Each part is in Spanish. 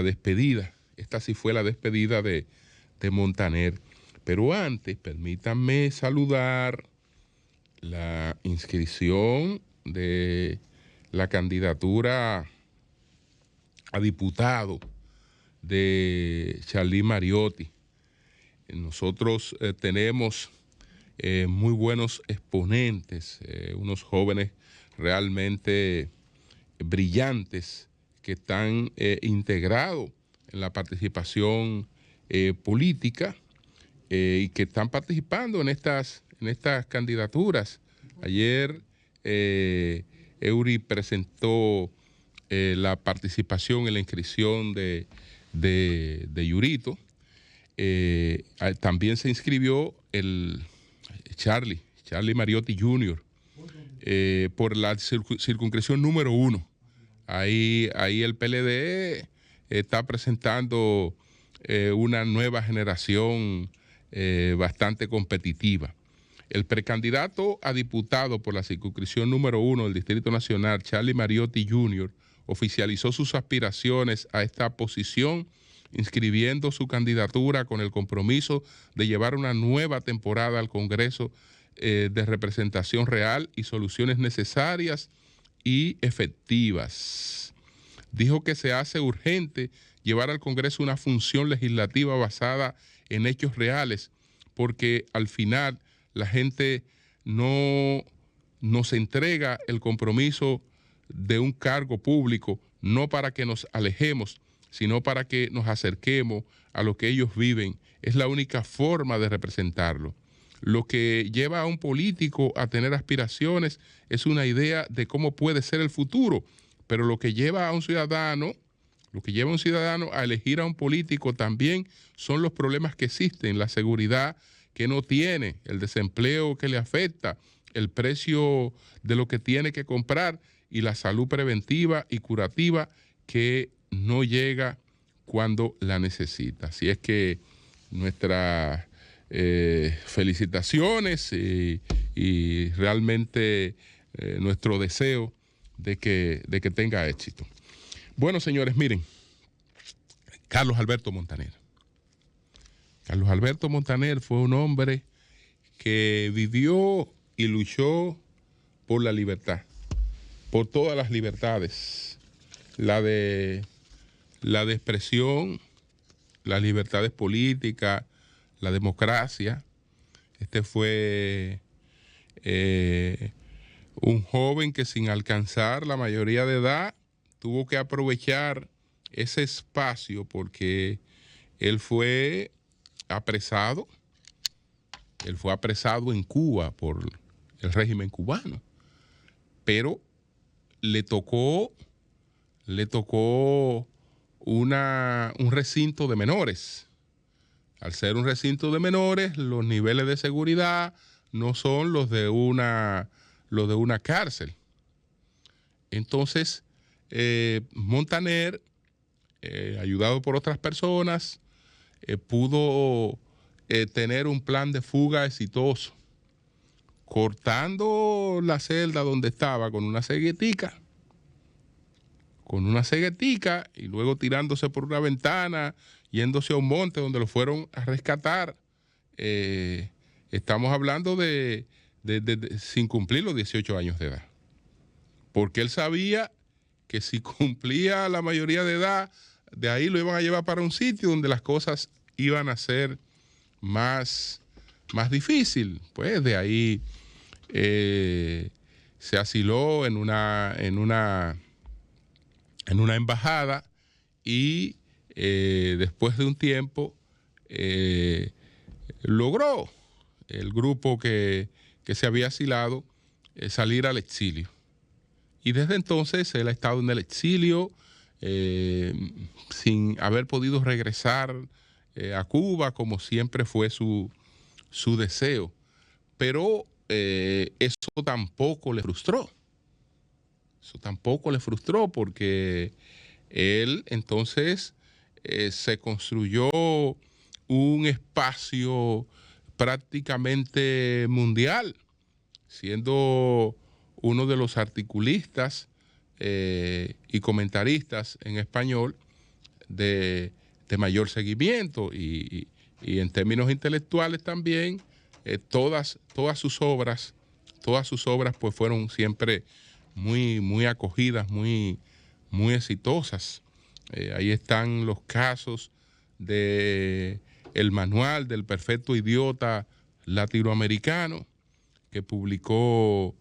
despedida. Esta sí fue la despedida de Montaner. Pero antes, permítanme saludar la inscripción de la candidatura a diputado de Charly Mariotti. Nosotros tenemos muy buenos exponentes, unos jóvenes realmente brillantes que están integrados en la participación política y que están participando en estas candidaturas. Ayer Eury presentó la participación en la inscripción de Yurito. También se inscribió el Charly Mariotti Jr. Por la circunscripción número 1. Ahí el PLD está presentando una nueva generación bastante competitiva. El precandidato a diputado por la circunscripción número 1 del Distrito Nacional, Charly Mariotti Jr., oficializó sus aspiraciones a esta posición, inscribiendo su candidatura con el compromiso de llevar una nueva temporada al Congreso de representación real y soluciones necesarias y efectivas. Dijo que se hace urgente llevar al Congreso una función legislativa basada en hechos reales, porque al final la gente no nos entrega el compromiso de un cargo público, no para que nos alejemos, sino para que nos acerquemos a lo que ellos viven. Es la única forma de representarlo. Lo que lleva a un político a tener aspiraciones es una idea de cómo puede ser el futuro, pero lo que lleva a un ciudadano a elegir a un político también son los problemas que existen, la seguridad que no tiene, el desempleo que le afecta, el precio de lo que tiene que comprar y la salud preventiva y curativa que no llega cuando la necesita. Así es que nuestras felicitaciones y realmente nuestro deseo de que tenga éxito. Bueno, señores, miren, Carlos Alberto Montaner. Carlos Alberto Montaner fue un hombre que vivió y luchó por la libertad, por todas las libertades, la de expresión, las libertades políticas, la democracia. Este fue un joven que sin alcanzar la mayoría de edad tuvo que aprovechar ese espacio porque él fue apresado en Cuba por el régimen cubano, pero le tocó un recinto de menores. Al ser un recinto de menores, los niveles de seguridad no son los de una cárcel. Entonces, Montaner, ayudado por otras personas, pudo tener un plan de fuga exitoso, cortando la celda donde estaba con una ceguetica y luego tirándose por una ventana, yéndose a un monte donde lo fueron a rescatar. Estamos hablando de sin cumplir los 18 años de edad, porque él sabía que si cumplía la mayoría de edad, de ahí lo iban a llevar para un sitio donde las cosas iban a ser más difícil. Pues de ahí se asiló en una embajada y después de un tiempo logró el grupo que se había asilado salir al exilio. Y desde entonces él ha estado en el exilio sin haber podido regresar a Cuba como siempre fue su deseo. Pero eso tampoco le frustró. Porque él entonces se construyó un espacio prácticamente mundial, siendo uno de los articulistas y comentaristas en español de mayor seguimiento y en términos intelectuales también, todas sus obras pues fueron siempre muy acogidas, muy exitosas. Ahí están los casos de el manual del perfecto idiota latinoamericano que publicó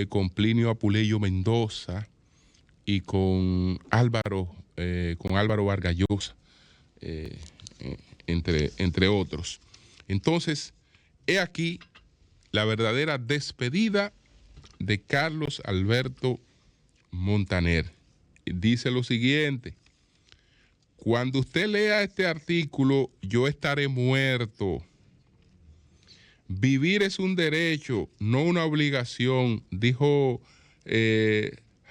con Plinio Apuleyo Mendoza y con Álvaro Vargas Llosa, entre otros. Entonces, he aquí la verdadera despedida de Carlos Alberto Montaner. Dice lo siguiente: cuando usted lea este artículo, yo estaré muerto. Vivir es un derecho, no una obligación, dijo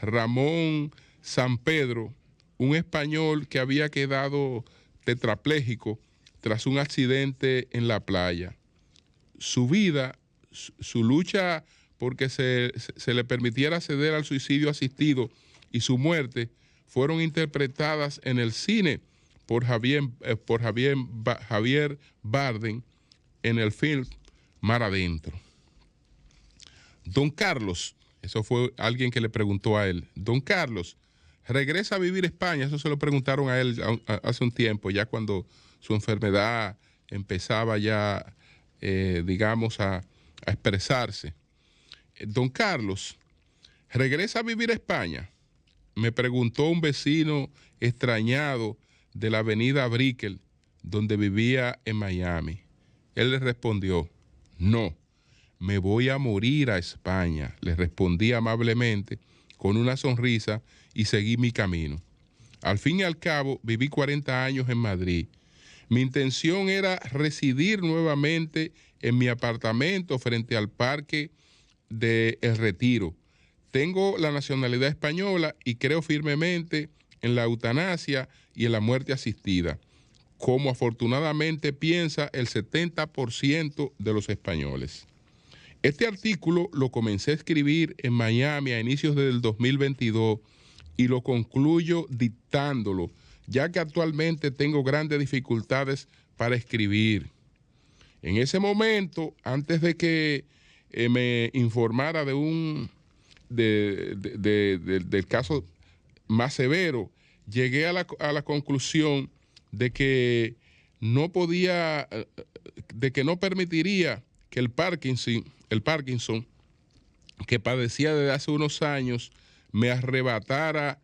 Ramón Sampedro, un español que había quedado tetrapléjico tras un accidente en la playa. Su vida, su lucha porque se le permitiera acceder al suicidio asistido y su muerte fueron interpretadas en el cine por Javier Bardem en el film Mar Adentro. Don Carlos, eso fue alguien que le preguntó a él, don Carlos, ¿regresa a vivir a España? Eso se lo preguntaron a él hace un tiempo, ya cuando su enfermedad empezaba ya, digamos, a expresarse. Don Carlos, ¿regresa a vivir a España? Me preguntó un vecino extrañado de la avenida Brickell, donde vivía en Miami. Él le respondió, no, me voy a morir a España. Le respondí amablemente, con una sonrisa, y seguí mi camino. Al fin y al cabo, viví 40 años en Madrid. Mi intención era residir nuevamente en mi apartamento frente al Parque de El Retiro. Tengo la nacionalidad española y creo firmemente en la eutanasia y en la muerte asistida, como afortunadamente piensa el 70% de los españoles. Este artículo lo comencé a escribir en Miami a inicios del 2022 y lo concluyo dictándolo, ya que actualmente tengo grandes dificultades para escribir. En ese momento, antes de que me informara del caso más severo, llegué a la conclusión de que no permitiría que el Parkinson que padecía desde hace unos años me arrebatara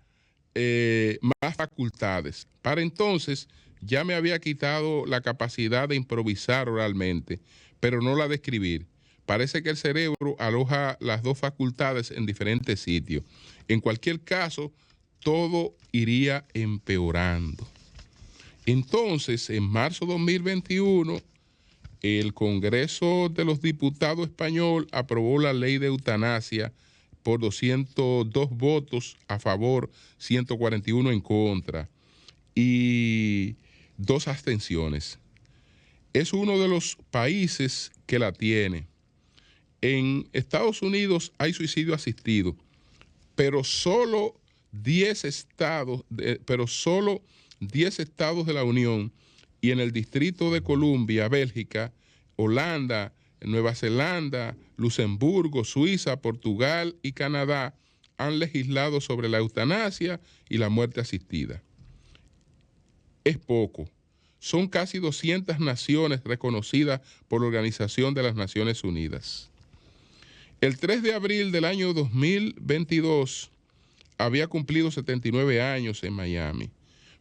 más facultades. Para entonces ya me había quitado la capacidad de improvisar oralmente, pero no la de escribir. Parece que el cerebro aloja las dos facultades en diferentes sitios. En cualquier caso, todo iría empeorando. Entonces, en marzo de 2021, el Congreso de los Diputados español aprobó la ley de eutanasia por 202 votos a favor, 141 en contra y 2 abstenciones. Es uno de los países que la tiene. En Estados Unidos hay suicidio asistido, pero solo 10 estados de la Unión y en el Distrito de Columbia, Bélgica, Holanda, Nueva Zelanda, Luxemburgo, Suiza, Portugal y Canadá han legislado sobre la eutanasia y la muerte asistida. Es poco. Son casi 200 naciones reconocidas por la Organización de las Naciones Unidas. El 3 de abril del año 2022 había cumplido 79 años en Miami.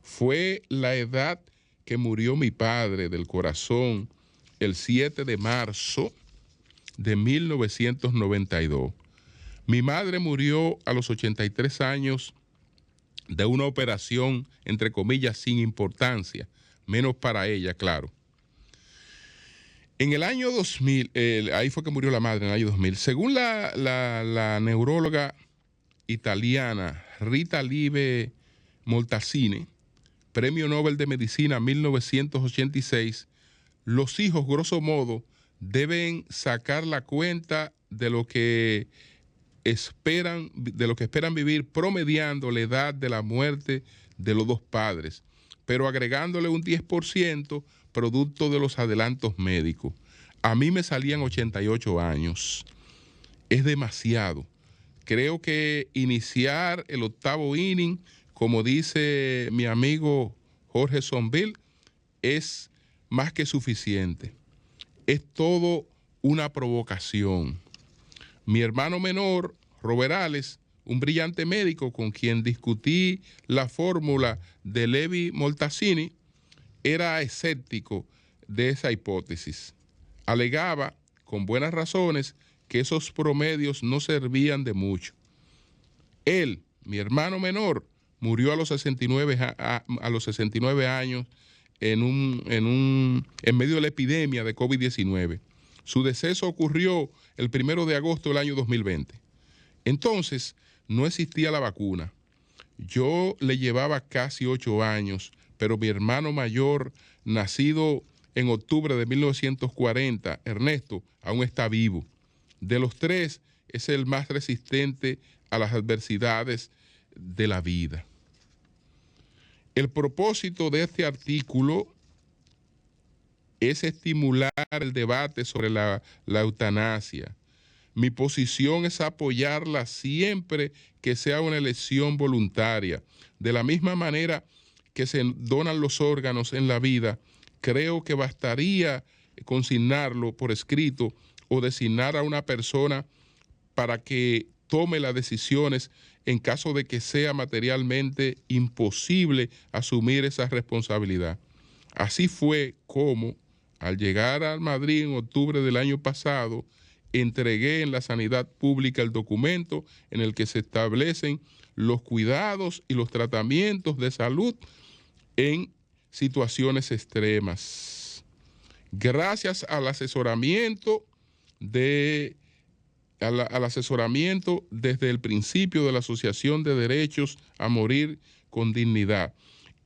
Fue la edad que murió mi padre del corazón el 7 de marzo de 1992. Mi madre murió a los 83 años de una operación, entre comillas, sin importancia, menos para ella, claro. En el año 2000, ahí fue que murió la madre, en el año 2000. Según la neuróloga italiana Rita Lieve Moltacine, Premio Nobel de Medicina 1986, los hijos, grosso modo, deben sacar la cuenta de lo que esperan vivir, promediando la edad de la muerte de los dos padres. pero agregándole un 10% producto de los adelantos médicos. A mí me salían 88 años. Es demasiado. Creo que iniciar el 8º inning, como dice mi amigo Jorge Sonville, es más que suficiente. Es todo una provocación. Mi hermano menor, Roberales, un brillante médico con quien discutí la fórmula de Levi-Moltacini, era escéptico de esa hipótesis. Alegaba, con buenas razones, que esos promedios no servían de mucho. Él, mi hermano menor, murió a los 69 años en medio de la epidemia de COVID-19. Su deceso ocurrió el 1 de agosto del año 2020. Entonces, no existía la vacuna. Yo le llevaba casi 8 años, pero mi hermano mayor, nacido en octubre de 1940, Ernesto, aún está vivo. De los 3, es el más resistente a las adversidades de la vida. El propósito de este artículo es estimular el debate sobre la eutanasia. Mi posición es apoyarla siempre que sea una elección voluntaria. De la misma manera que se donan los órganos en la vida, creo que bastaría consignarlo por escrito o designar a una persona para que tome las decisiones en caso de que sea materialmente imposible asumir esa responsabilidad. Así fue como, al llegar a Madrid en octubre del año pasado, entregué en la sanidad pública el documento en el que se establecen los cuidados y los tratamientos de salud en situaciones extremas. Gracias al asesoramiento desde el principio de la Asociación de Derechos a Morir con Dignidad,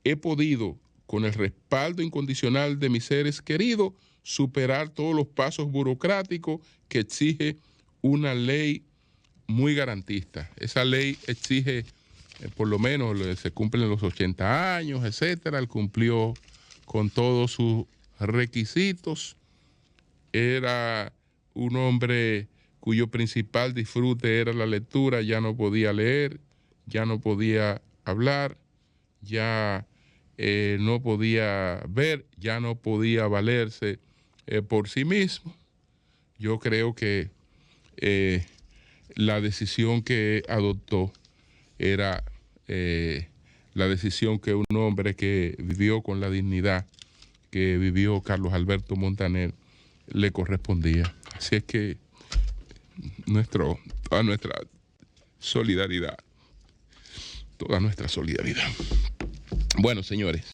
he podido, con el respaldo incondicional de mis seres queridos, superar todos los pasos burocráticos que exige una ley muy garantista. Esa ley exige, por lo menos, se cumplen los 80 años, etcétera. Él cumplió con todos sus requisitos. Era un hombre cuyo principal disfrute era la lectura. Ya no podía leer, ya no podía hablar, ya no podía ver, ya no podía valerse por sí mismo. Yo creo que la decisión que adoptó era la decisión que un hombre que vivió con la dignidad que vivió Carlos Alberto Montaner le correspondía. Así es que toda nuestra solidaridad. Bueno, señores.